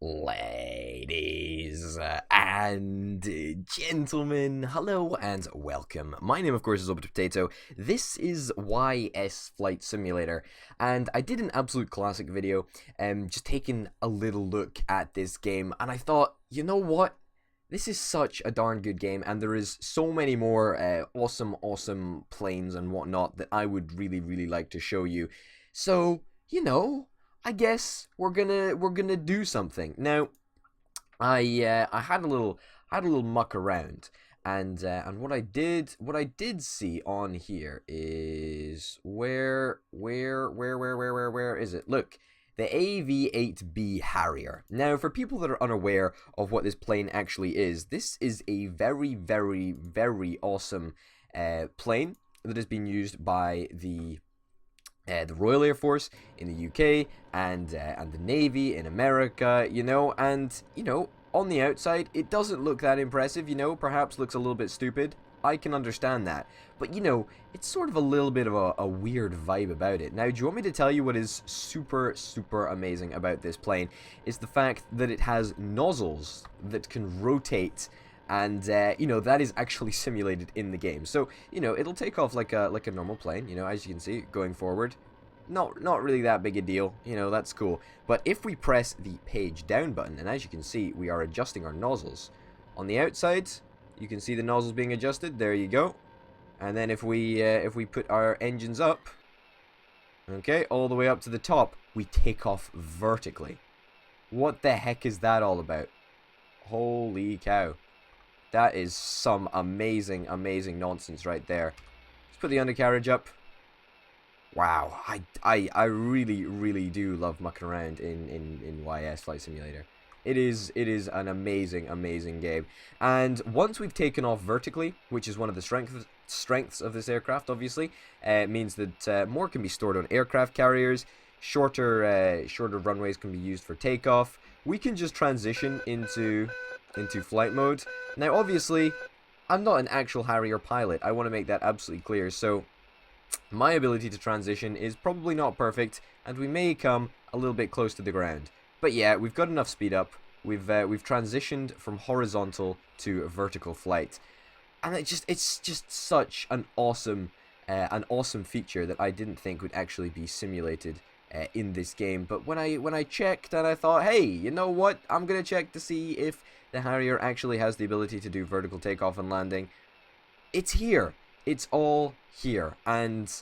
Ladies and gentlemen, hello and welcome. My name, of course, is Potato. This is YS Flight Simulator, and I did an absolute classic video, just taking a little look at this game, and I thought, you know what? This is such a darn good game, and there is so many more awesome planes and whatnot that I would really like to show you. So, I guess we're gonna do something. Now, I had a little muck around, and what I did see on here is where is it? Look, the AV-8B Harrier. Now, for people that are unaware of what this plane actually is, this is a very awesome plane that has been used by the Royal Air Force in the UK and the Navy in America, on the outside it doesn't look that impressive, perhaps looks a little bit stupid. I can understand that, but it's sort of a little bit of a weird vibe about it. Now, do you want me to tell you what is super amazing about this plane? Is the fact that it has nozzles that can rotate, and that is actually simulated in the game. So it'll take off like a normal plane, as you can see going forward. Not really that big a deal, that's cool. But if we press the page down button, and as you can see, we are adjusting our nozzles on the outside, you can see the nozzles being adjusted. There you go. And then if we put our engines up, okay, all the way up to the top, we take off vertically. What the heck is that all about? Holy cow. That is some amazing nonsense right there. Let's put the undercarriage up. Wow, I really do love mucking around in YS Flight Simulator. It is an amazing game. And once we've taken off vertically, which is one of the strengths of this aircraft, obviously, it means that more can be stored on aircraft carriers. Shorter runways can be used for takeoff. We can just transition into flight mode. Now, obviously, I'm not an actual Harrier pilot. I want to make that absolutely clear. So, my ability to transition is probably not perfect, and we may come a little bit close to the ground. But yeah, we've got enough speed up. We've transitioned from horizontal to vertical flight, and it's just such an awesome feature that I didn't think would actually be simulated in this game. But when I checked, and I thought, hey, you know what? I'm gonna check to see if the Harrier actually has the ability to do vertical takeoff and landing. It's here. It's all here. And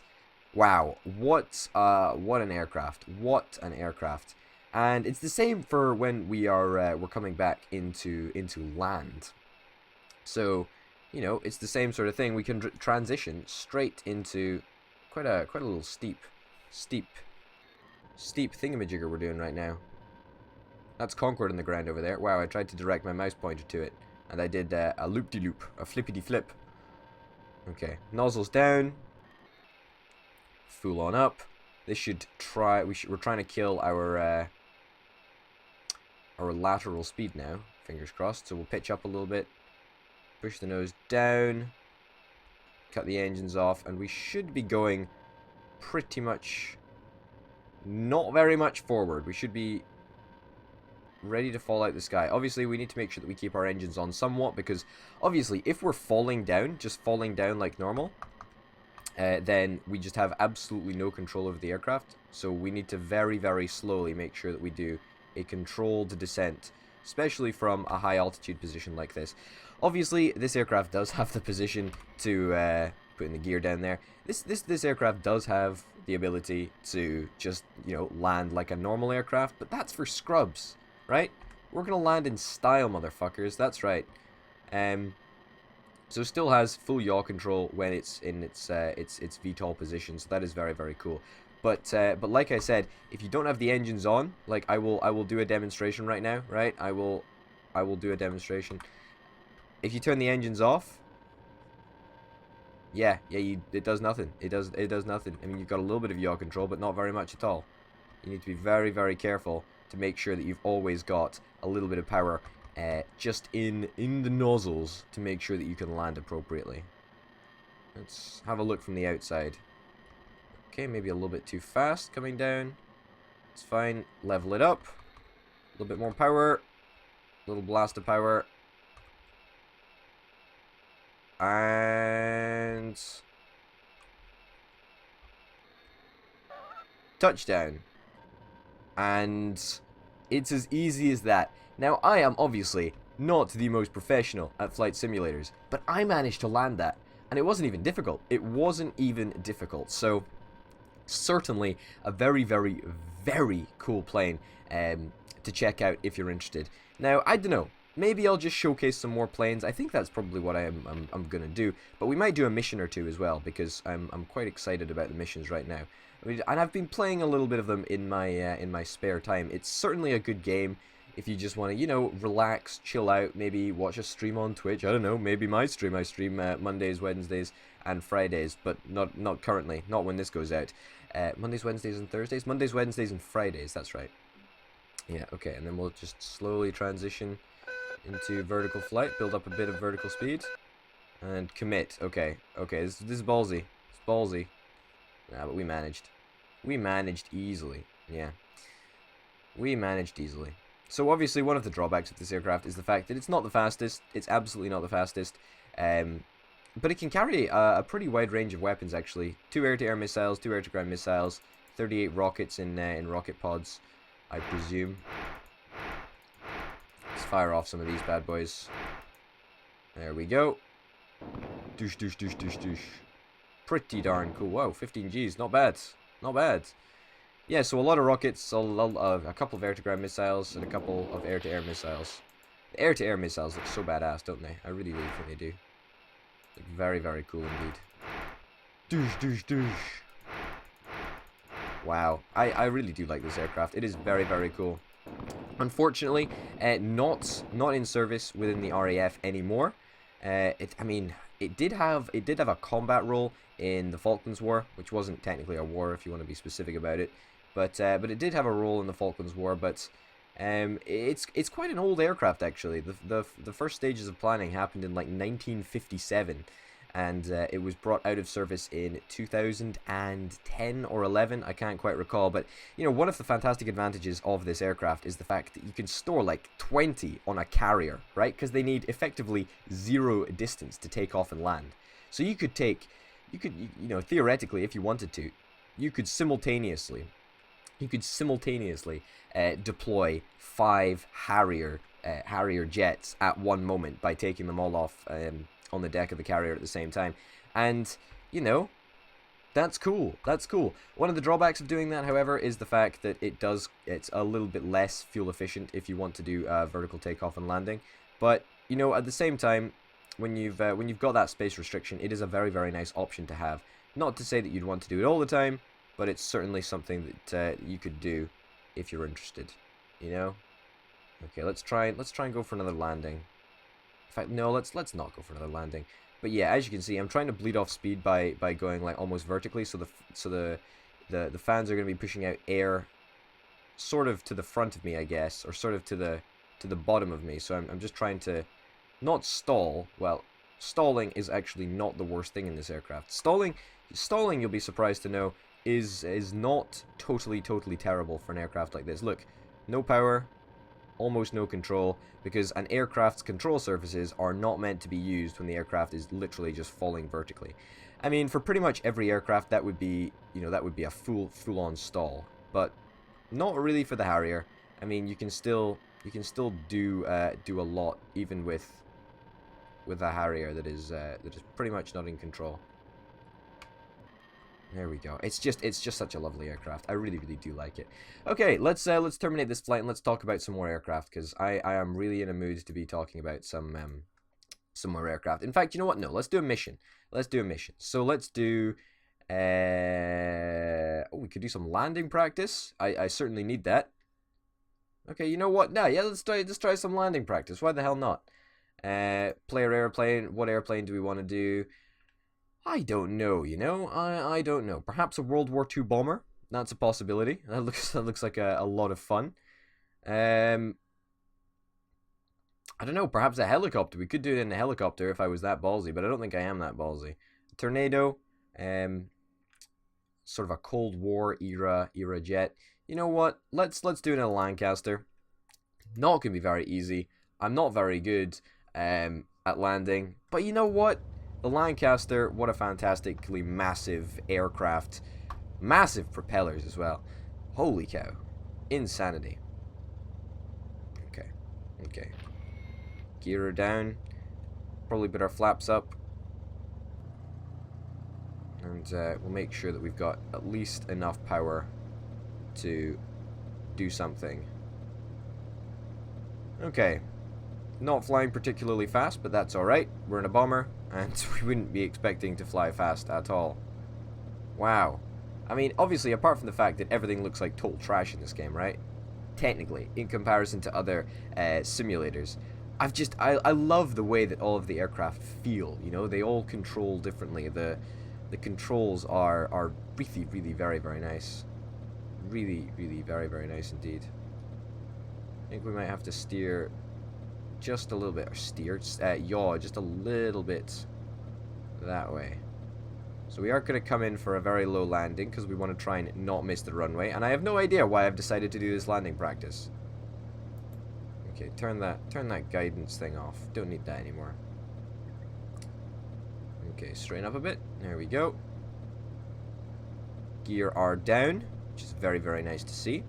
wow, what an aircraft. What an aircraft. And it's the same for when we're coming back into land. So, it's the same sort of thing. We can transition straight into quite a little steep thingamajigger we're doing right now. That's Concorde in the ground over there. Wow, I tried to direct my mouse pointer to it, and I did a loop-de-loop, a flippity-flip. Okay, nozzles down, full on up. This should we're trying to kill our lateral speed now. Fingers crossed. So we'll pitch up a little bit, push the nose down, cut the engines off, and we should be going pretty much not very much forward. We should be ready to fall out the sky. Obviously, we need to make sure that we keep our engines on somewhat, because obviously if we're falling down, just falling down like normal, then we just have absolutely no control over the aircraft. So we need to very slowly make sure that we do a controlled descent, especially from a high altitude position like this. Obviously, this aircraft does have the position to putting the gear down there. This aircraft does have the ability to just land like a normal aircraft, but that's for scrubs. Right? We're gonna land in style, motherfuckers. That's right. So still has full yaw control when it's in its VTOL position. So that is very cool. But like I said, if you don't have the engines on, like I will do a demonstration right now. Right? I will do a demonstration. If you turn the engines off, it does nothing. It does nothing. I mean, you've got a little bit of yaw control, but not very much at all. You need to be very careful to make sure that you've always got a little bit of power just in the nozzles to make sure that you can land appropriately. Let's have a look from the outside. Okay, maybe a little bit too fast coming down. It's fine. Level it up. little bit more power. Little blast of power. And... touchdown. And it's as easy as that. Now, I am obviously not the most professional at flight simulators, but I managed to land that. And it wasn't even difficult. It wasn't even difficult. So, certainly a very, very, very cool plane to check out if you're interested. Now, I don't know. Maybe I'll just showcase some more planes. I think that's probably what I'm going to do. But we might do a mission or two as well, because I'm quite excited about the missions right now. I mean, and I've been playing a little bit of them in my spare time. It's certainly a good game if you just want to, you know, relax, chill out, maybe watch a stream on Twitch. I don't know, maybe my stream. I stream Mondays, Wednesdays, and Fridays, but not currently, not when this goes out. Mondays, Wednesdays, and Thursdays? Mondays, Wednesdays, and Fridays, that's right. Yeah, okay, and then we'll just slowly transition into vertical flight, build up a bit of vertical speed, and commit. Okay, this is ballsy. It's ballsy. Nah, but we managed. We managed easily. Yeah. We managed easily. So obviously one of the drawbacks of this aircraft is the fact that it's not the fastest. It's absolutely not the fastest. But it can carry a pretty wide range of weapons, actually. 2 air-to-air missiles, 2 air-to-ground missiles, 38 rockets in rocket pods, I presume. Let's fire off some of these bad boys. There we go. Douche, douche, douche, douche, douche. Pretty darn cool. Whoa, 15 Gs. Not bad. Not bad. Yeah, so a lot of rockets, a couple of air-to-ground missiles, and a couple of air-to-air missiles. The air-to-air missiles look so badass, don't they? I really, really think they do. Look very, very cool indeed. Douche, douche, douche. Wow. I really do like this aircraft. It is very, very cool. Unfortunately, not in service within the RAF anymore. I mean, it did have a combat role in the Falklands War, which wasn't technically a war if you want to be specific about it, but it did have a role in the Falklands War. But it's quite an old aircraft, actually. The first stages of planning happened in like 1957. And it was brought out of service in 2010 or 11, I can't quite recall. But, you know, one of the fantastic advantages of this aircraft is the fact that you can store like 20 on a carrier, right? Because they need effectively 0 distance to take off and land. So you could, you know, theoretically, if you wanted to, you could simultaneously deploy 5 Harrier jets at one moment by taking them all off on the deck of the carrier at the same time. And, you know, that's cool. That's cool. One of the drawbacks of doing that, however, is the fact that it's a little bit less fuel efficient if you want to do vertical takeoff and landing. But, you know, at the same time, when you've got that space restriction, it is a very, very nice option to have. Not to say that you'd want to do it all the time, but it's certainly something that you could do if you're interested, you know? Okay, let's try and go for another landing. In fact, no, let's not go for another landing. But yeah, as you can see, I'm trying to bleed off speed by going like almost vertically, so the fans are going to be pushing out air sort of to the front of me, I guess, or sort of to the bottom of me. So I'm just trying to not stall. Well, stalling is actually not the worst thing in this aircraft. Stalling, you'll be surprised to know, is not totally terrible for an aircraft like this. Look, no power, almost no control, because an aircraft's control surfaces are not meant to be used when the aircraft is literally just falling vertically. I mean, for pretty much every aircraft, that would be, you know, that would be a full-on stall, but not really for the Harrier. I mean, you can still do a lot even with a Harrier that is pretty much not in control. There we go. It's just such a lovely aircraft. I really, really do like it. Okay, let's terminate this flight and let's talk about some more aircraft, because I am really in a mood to be talking about some more aircraft. In fact, you know what? No, let's do a mission. Let's do a mission. So let's do oh, we could do some landing practice. I certainly need that. Okay, you know what? No, yeah, let's try some landing practice. Why the hell not? Player airplane. What airplane do we want to do? I don't know, you know? I don't know. Perhaps a World War II bomber? That's a possibility. That looks like a lot of fun. I don't know, perhaps a helicopter. We could do it in a helicopter if I was that ballsy, but I don't think I am that ballsy. A tornado, sort of a Cold War era jet. You know what? Let's do it in a Lancaster. Not going to be very easy. I'm not very good at landing. But you know what? The Lancaster, what a fantastically massive aircraft. Massive propellers as well. Holy cow. Insanity. Okay. Okay. Gear her down. Probably put our flaps up. And we'll make sure that we've got at least enough power to do something. Okay. Not flying particularly fast, but that's alright. We're in a bomber, and we wouldn't be expecting to fly fast at all. Wow. I mean, obviously, apart from the fact that everything looks like total trash in this game, right? Technically, in comparison to other simulators. I love the way that all of the aircraft feel, you know? They all control differently. The controls are really, really very, very nice. Really, really very, very nice indeed. I think we might have to steer just a little bit, or yaw just a little bit that way. So we are going to come in for a very low landing because we want to try and not miss the runway. And I have no idea why I've decided to do this landing practice. Okay, turn that guidance thing off. Don't need that anymore. Okay, straighten up a bit. There we go. Gear R down, which is very, very nice to see.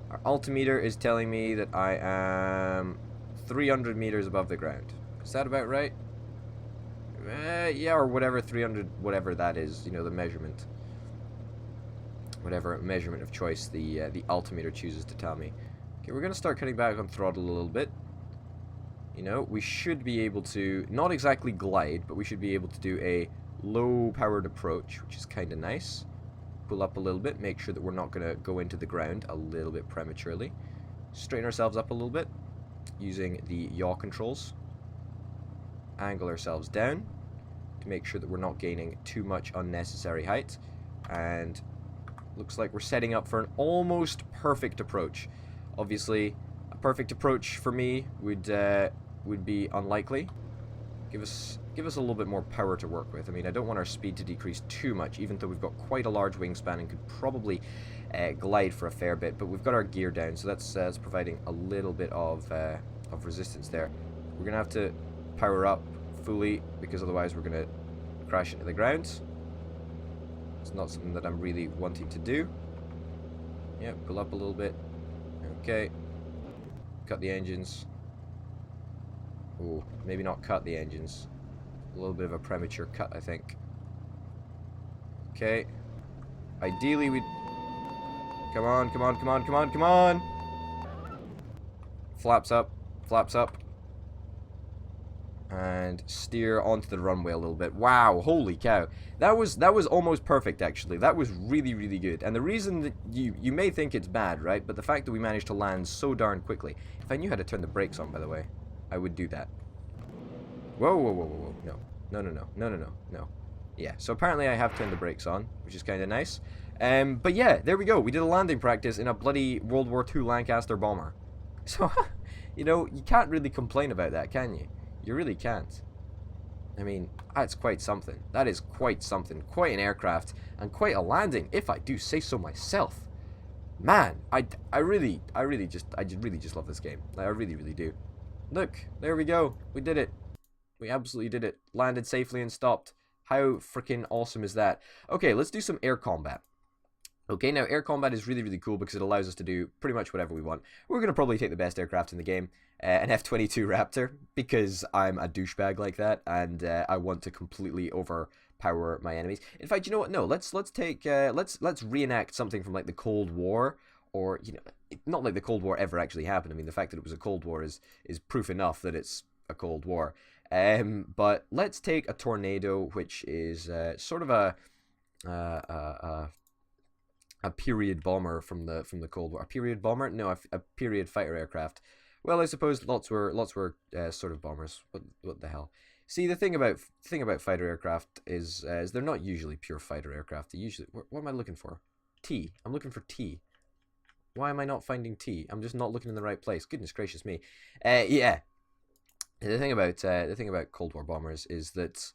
Our altimeter is telling me that I am 300 meters above the ground. Is that about right? Yeah, or whatever, 300, whatever that is, you know, the measurement. Whatever measurement of choice the altimeter chooses to tell me. Okay, we're going to start cutting back on throttle a little bit. You know, we should be able to, not exactly glide, but we should be able to do a low-powered approach, which is kind of nice. Pull up a little bit, make sure that we're not going to go into the ground a little bit prematurely. Straighten ourselves up a little bit using the yaw controls. Angle ourselves down to make sure that we're not gaining too much unnecessary height. And looks like we're setting up for an almost perfect approach. Obviously, a perfect approach for me would be unlikely. Give us a little bit more power to work with. I mean, I don't want our speed to decrease too much, even though we've got quite a large wingspan and could probably glide for a fair bit. But we've got our gear down, so that's providing a little bit of resistance there. We're gonna have to power up fully because otherwise we're gonna crash into the ground. It's not something that I'm really wanting to do. Yeah, pull up a little bit. Okay. Cut the engines. Oh, maybe not cut the engines. A little bit of a premature cut, I think. Okay. Ideally, we'd... Come on, come on, come on, come on, come on! Flaps up, flaps up. And steer onto the runway a little bit. Wow, holy cow. That was almost perfect, actually. That was really, really good. And the reason that you may think it's bad, right? But the fact that we managed to land so darn quickly. If I knew how to turn the brakes on, by the way, I would do that. Whoa, whoa, whoa, whoa, whoa. No. No, no, no. No, no, no. No. Yeah, so apparently I have turned the brakes on, which is kind of nice. But yeah, there we go. We did a landing practice in a bloody World War II Lancaster bomber. So, you know, you can't really complain about that, can you? You really can't. I mean, that's quite something. That is quite something. Quite an aircraft, and quite a landing, if I do say so myself. Man, I really just love this game. I really, really do. Look, there we go. We did it. We absolutely did it. Landed safely and stopped. How freaking awesome is that? Okay, let's do some air combat. Okay, now air combat is really, really cool because it allows us to do pretty much whatever we want. We're going to probably take the best aircraft in the game, an F-22 Raptor, because I'm a douchebag like that, and I want to completely overpower my enemies. In fact, you know what? No, let's reenact something from like the Cold War, or you know, not like the Cold War ever actually happened. I mean, the fact that it was a Cold War is proof enough that it's a Cold War. But let's take a Tornado, which is sort of a period bomber from the Cold War. A period bomber? No, a period fighter aircraft. Well, I suppose lots were sort of bombers. What the hell? See, the thing about fighter aircraft is they're not usually pure fighter aircraft. They usually, what am I looking for? T. I'm looking for T. Why am I not finding T? I'm just not looking in the right place. Goodness gracious me. Yeah. The thing about Cold War bombers is that,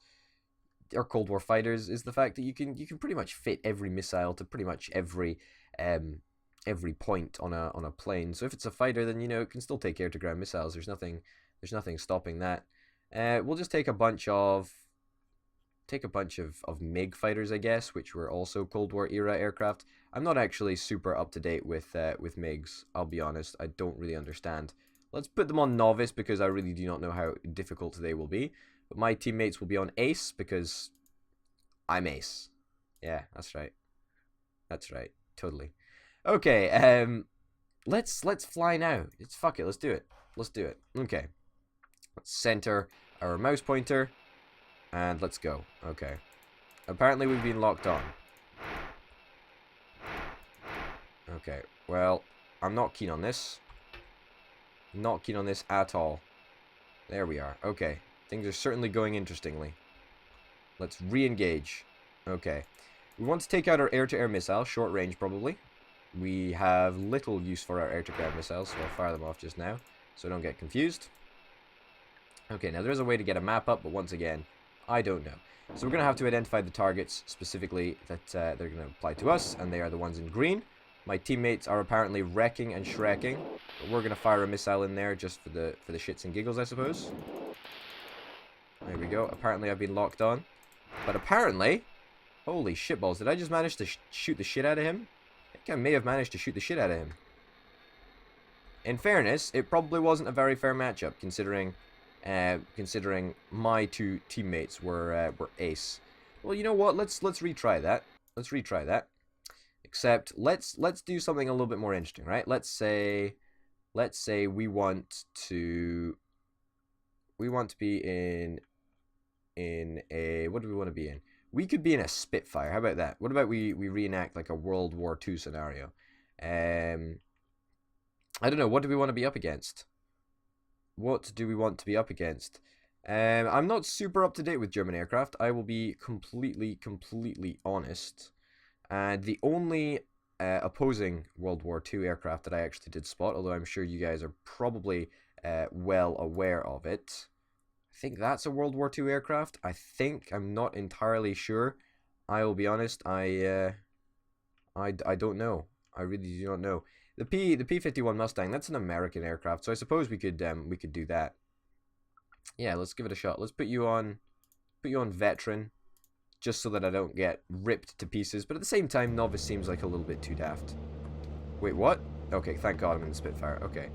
or Cold War fighters, is the fact that you can pretty much fit every missile to pretty much every every point on a plane. So if it's a fighter, then, you know, it can still take air-to-ground missiles. There's nothing stopping that. We'll just take a bunch of MiG fighters, I guess, which were also Cold War era aircraft. I'm not actually super up to date with MiGs. I'll be honest, I don't really understand. Let's put them on novice because I really do not know how difficult they will be. But my teammates will be on ace because I'm ace. Yeah, that's right. That's right. Totally. Okay. Let's fly now. Fuck it. Let's do it. Let's do it. Okay. Let's center our mouse pointer. And let's go. Okay. Apparently we've been locked on. Okay. Well, I'm not keen on this. Not keen on this at all. There we are. Okay. Things are certainly going interestingly. Let's re-engage. Okay. We want to take out our air-to-air missile. Short range, probably. We have little use for our air-to-ground missiles, so I'll fire them off just now, so don't get confused. Okay, now there's a way to get a map up, but once again, I don't know. So we're going to have to identify the targets specifically that they're going to apply to us, and they are the ones in green. My teammates are apparently wrecking and shrekking, but we're going to fire a missile in there just for the shits and giggles, I suppose. There we go. Apparently I've been locked on. But apparently... Holy shitballs, did I just manage to shoot the shit out of him? I think I may have managed to shoot the shit out of him. In fairness, it probably wasn't a very fair matchup, considering my two teammates were ace. Well, you know what? Let's retry that. Let's retry that. Except let's do something a little bit more interesting, right? Let's say we want to be in a, what do we want to be in? We could be in a Spitfire. How about that? What about we reenact like a World War II scenario? I don't know. What do we want to be up against? What do we want to be up against? I'm not super up to date with German aircraft. I will be completely honest. And the only opposing World War II aircraft that I actually did spot, although I'm sure you guys are probably well aware of it, I think that's a World War II aircraft. I think. I'm not entirely sure. I will be honest. I don't know. I really do not know. The P-51 Mustang, that's an American aircraft, so I suppose we could do that. Yeah, let's give it a shot. Let's put you on veteran, just so that I don't get ripped to pieces. But at the same time, novice seems like a little bit too daft. Wait, what? Okay, thank God I'm in the Spitfire. Okay,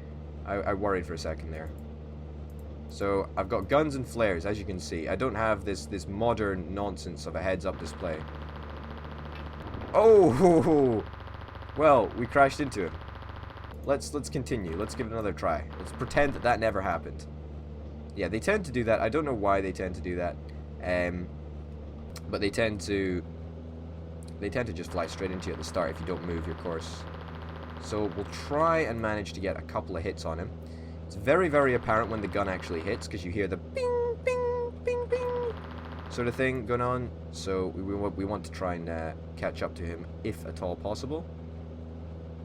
I worried for a second there. So I've got guns and flares, as you can see. I don't have this modern nonsense of a heads-up display. Oh, well, we crashed into him. Let's continue. Let's give it another try. Let's pretend that never happened. Yeah, they tend to do that. I don't know why they tend to do that. But they tend to just fly straight into you at the start if you don't move your course. So we'll try and manage to get a couple of hits on him. It's very, very apparent when the gun actually hits, because you hear the ping, ping, ping, ping sort of thing going on. So we want to try and catch up to him, if at all possible.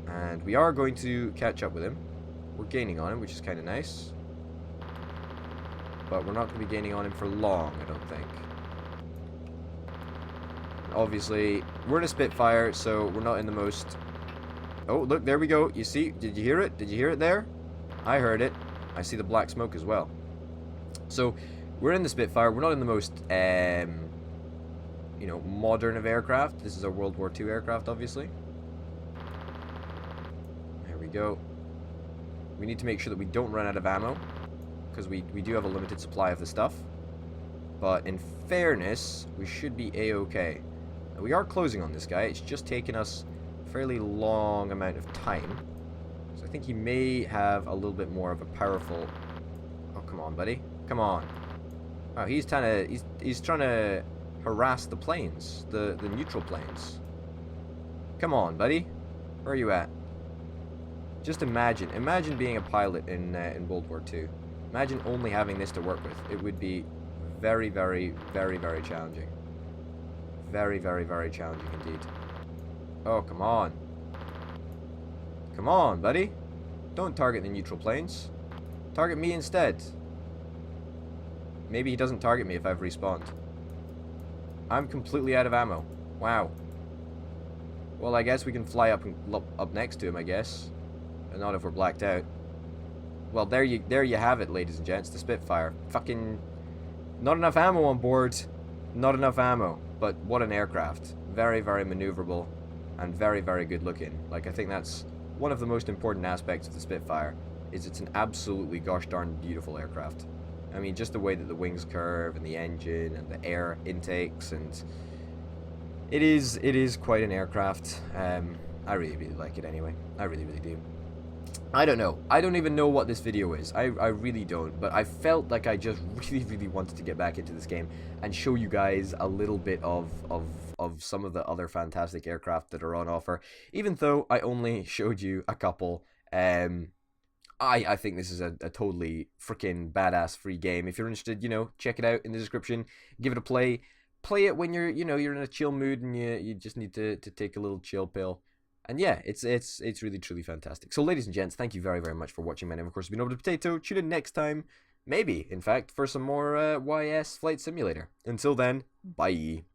And we are going to catch up with him. We're gaining on him, which is kind of nice. But we're not going to be gaining on him for long, I don't think. Obviously, we're in a Spitfire, so we're not in the most... Oh, look, there we go. You see? Did you hear it? Did you hear it there? I heard it. I see the black smoke as well. So, we're in the Spitfire. We're not in the most, you know, modern of aircraft. This is a World War II aircraft, obviously. There we go. We need to make sure that we don't run out of ammo, because we do have a limited supply of the stuff. But in fairness, we should be a-okay. We are closing on this guy. It's just taken us a fairly long amount of time. So I think he may have a little bit more of a powerful... Oh, come on, buddy. Come on. Oh, he's trying to harass the planes, the neutral planes. Come on, buddy. Where are you at? Just imagine being a pilot in World War II. Imagine only having this to work with. It would be very, very, very, very challenging. Very, very, very challenging indeed. Oh, come on. Come on, buddy. Don't target the neutral planes. Target me instead. Maybe he doesn't target me if I've respawned. I'm completely out of ammo. Wow. Well, I guess we can fly up and up next to him, I guess. But not if we're blacked out. Well, there you have it, ladies and gents. The Spitfire. Fucking... Not enough ammo on board. Not enough ammo. But what an aircraft. Very, very maneuverable. And very, very good looking. Like, I think that's one of the most important aspects of the Spitfire. Is it's an absolutely gosh darn beautiful aircraft. I mean, just the way that the wings curve and the engine and the air intakes, and it is quite an aircraft. I really, really like it anyway. I really, really do. I don't know. I don't even know what this video is. I really don't. But I felt like I just really, really wanted to get back into this game and show you guys a little bit of some of the other fantastic aircraft that are on offer. Even though I only showed you a couple. I think this is a totally freaking badass free game. If you're interested, you know, check it out in the description. Give it a play. Play it when you're in a chill mood and you just need to take a little chill pill. And yeah, it's really truly fantastic. So ladies and gents, thank you very, very much for watching. My name, of course, has been Over the Potato. Tune in next time, maybe, in fact, for some more YS Flight Simulator. Until then, bye.